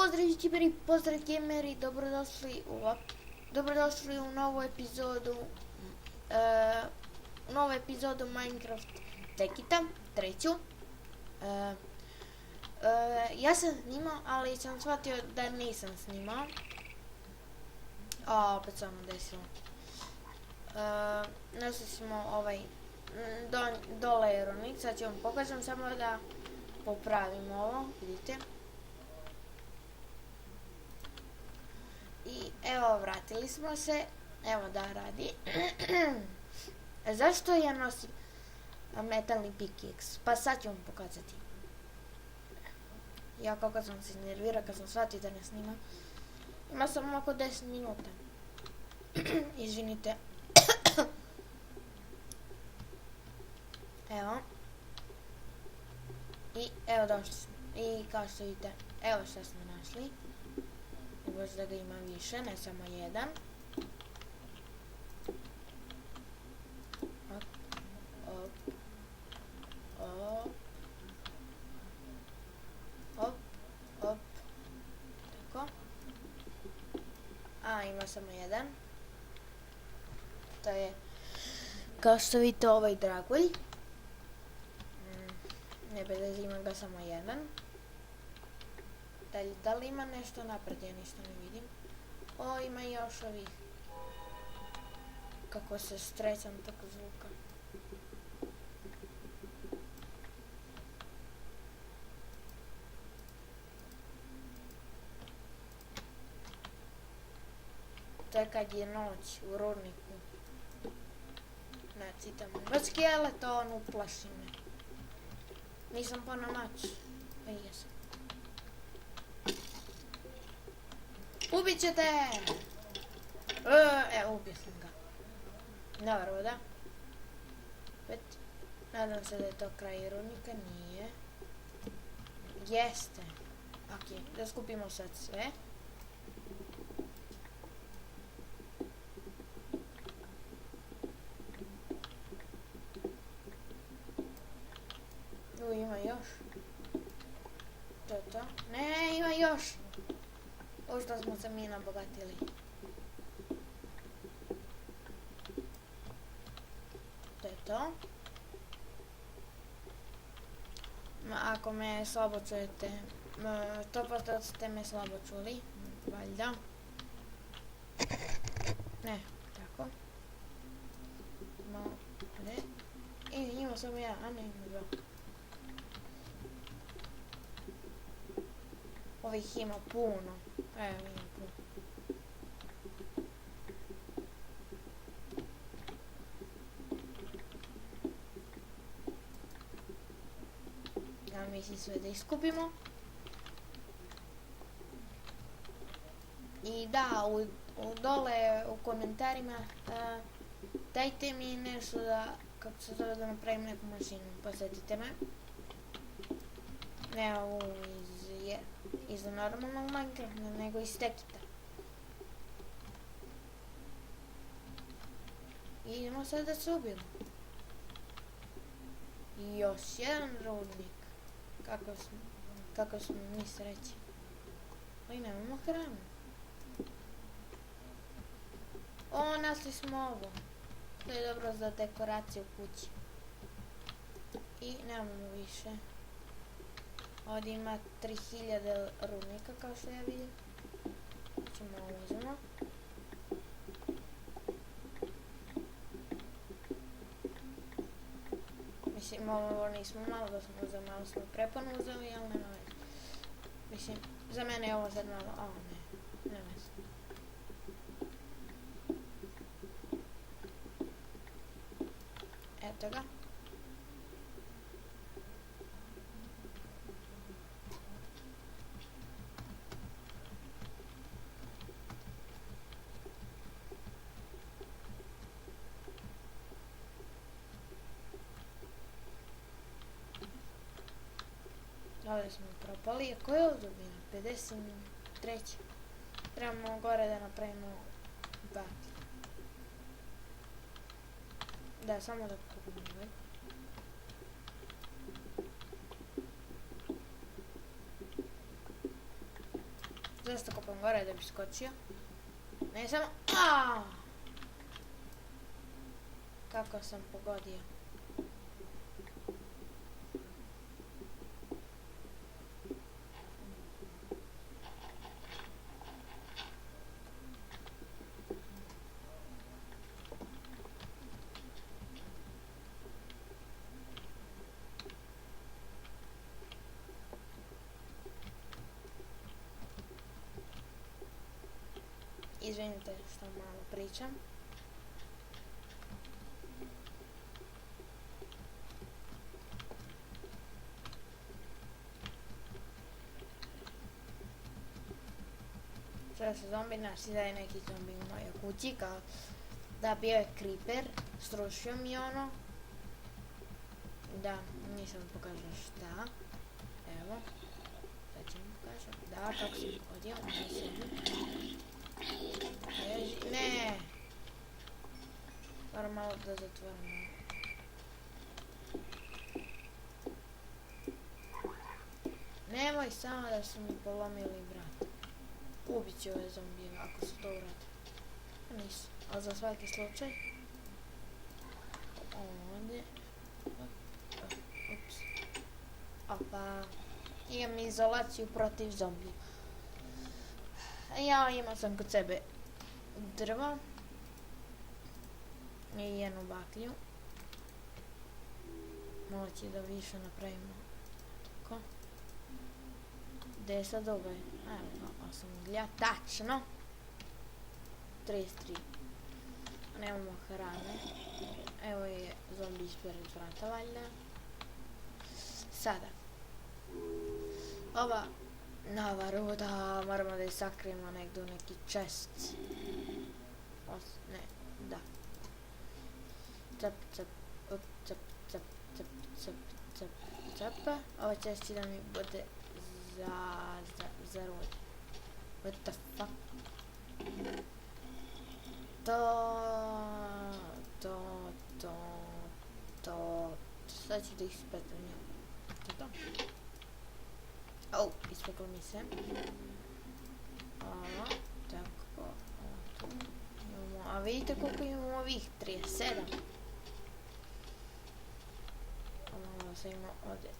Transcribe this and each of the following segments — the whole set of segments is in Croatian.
Pozdrav youtuberi, pozdrav gameri, dobrodošli u novu epizodu Minecraft Tekita, treću. Ja sam snimao, ali sam shvatio da nisam snimao. Opet se ono desilo. Našli smo dole Aeronik, sad ću vam pokažem samo da popravim ovo, vidite. I evo, vratili smo se, evo da radi. Zašto ja nosim metalni pickaxe? Pa sad ću vam pokazati. Ja kako sam se nervirao kad sam shvatio da ne snimam. Ima samo oko 10 minuta. Izvinite. Evo. I evo došli smo. I kao što vidite, evo što smo našli. Možda da ga ima više, ne samo jedan. Op, op, op, op, op, tako. Ima samo jedan. To je, kao što vidite, ovaj dragulj. Ne bez ima ga samo jedan. Da li ima nešto napred, ja ništa ne vidim. Ima još ovih. Kako se strećam tako zvuka. To je kad je noć u rudniku. Znači tamo ima skeleton, uplaši me. Nisam pa na mač. Pa jesam. Ubit ćete! Ubio sam ga. Dobro, da? Nadam se da je to kraj rudnika, nije. Jeste. Ok, da skupimo sad sve. Ima još. To je to. Ne, ima još. O što smo se mi nabogatili. To je to. Ako me slabo čujete, 100% ste me slabo čuli. Valjda. Ne, tako. Malo, ne. Imao sam ja, a ne ima dva. Ovih ima puno. Evo ima puno. Ja mislim sve da iskupimo. I da, dole u komentarima dajte mi nešto da, kako se zove, da napravim neku mašinu. Posjetite me. Ne ovu iz normalnog Minecrafta, nego iz Tekita. I idemo sad da se ubijemo. I još jedan rudnik. Kako smo mi sreći. Ali nemamo hranu. Našli smo ovo. To je dobro za dekoraciju kući. I nemamo više. Ovdje ima 3000 rudnika, kao što ja vidim. Ćemo ovo uzmemo. Mislim, ovo nismo malo da smo uzeli, malo smo preponu uzeli, ali nema veze. Mislim, za mene je ovo sad malo, ne veze. Eto ga. Ovdje smo propali. Ko je ovdje bilo? 53. Trebamo gore da napravimo baklju. Da, samo da kupimo ovaj. Zašto kopam gore da bi skočio? Ne samo... Aaaa! Kako sam pogodio? Izvinite što malo pričam. Sada se zombi našli da je neki zombi u mojoj kući, kao da bio je creeper, srušio mi ono. Da, nisam pokazao šta. Evo, sad ću mi pokažem. Da, kako sam pogodio, ne! Moram malo da zatvorim. Nemoj samo da su mi polomili vrat. Ubit ću ove zombije ako su to urade. Nisu, ali za svaki slučaj. Ovdje. Ups. Opa. Imam izolaciju protiv zombija. Ja imao sam kod sebe drvo. I jednu baklju. Malo će da više napravimo. Tako. Gdje je sad ovaj? Evo, 8 uglja. Tačno! 33. Nemamo hrane. Evo je zombi ispred vrata valjda. Sada. Ova nova ruda, moramo da je sakrijemo negdje u neki chest. Ne, da. Cap, cap, up, cap, cap, cap, cap, cap, cap. Ova chest da mi bude za rod. What the fuck? Sad ću da ih spetam. To. Ispeklo mi se. Ovo, tako, tu imamo, a vidite koliko imamo ovih, 37. Ovo se ima ovdje,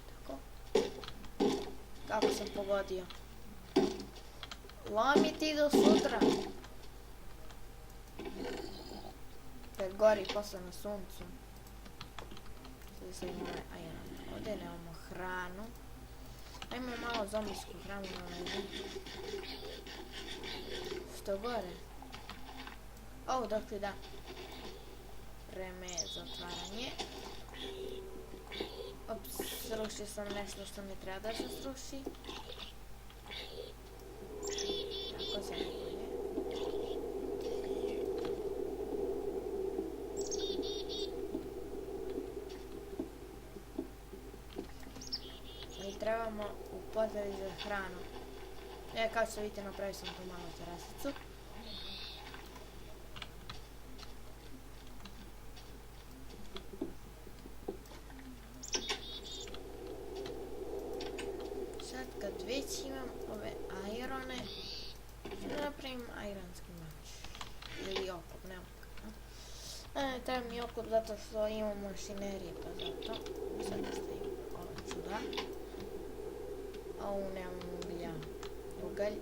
tako. Kako sam pogodio. Lomi ti do sutra. Kad gori posle na suncu. Sada se ima ajran. Ovdje nemamo hranu. Ajmo malo zombijsku hranu na neđu. Što gore? Dakle da. Vreme za otvaranje. Ops, srušio sam nešto što mi treba da se sruši. Tako se najbolje. I trebamo u potrazi za hranu. Kao što vidite, napravio sam tu malu terasicu. Sad kad već imam ove ajrone, ću napravim ajranski mač. Ili oklop, nema kako. Treba mi oklop zato što imam mašinerije, pa zato. Sad da stavim ova čuda. Nemam uglja. Ugalj?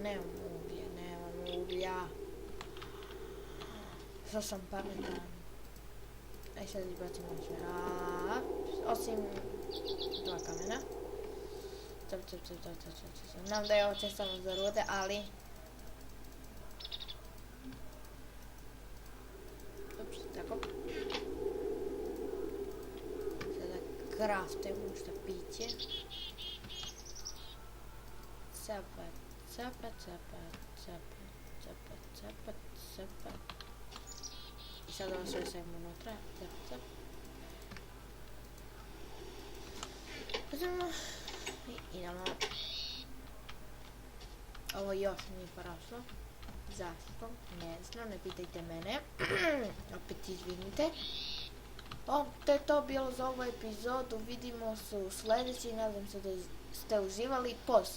Nemam uglja. Što sam pametan. Aj sad izbacimo sve. Osim 2 kamena. Znam da je ovo čestano za rude, ali... Ups, tako. Sada kraftujemo šta piće. Capa. I sad ovo sve stavimo unutra. Cap. Uzmemo i idemo. Ovo još nije poraslo. Zašto? Ne znam, ne pitajte mene. Opet izvinite. To je to bilo za ovu epizodu. Vidimo se u sljedećoj. Nadam se da ste uživali. Post.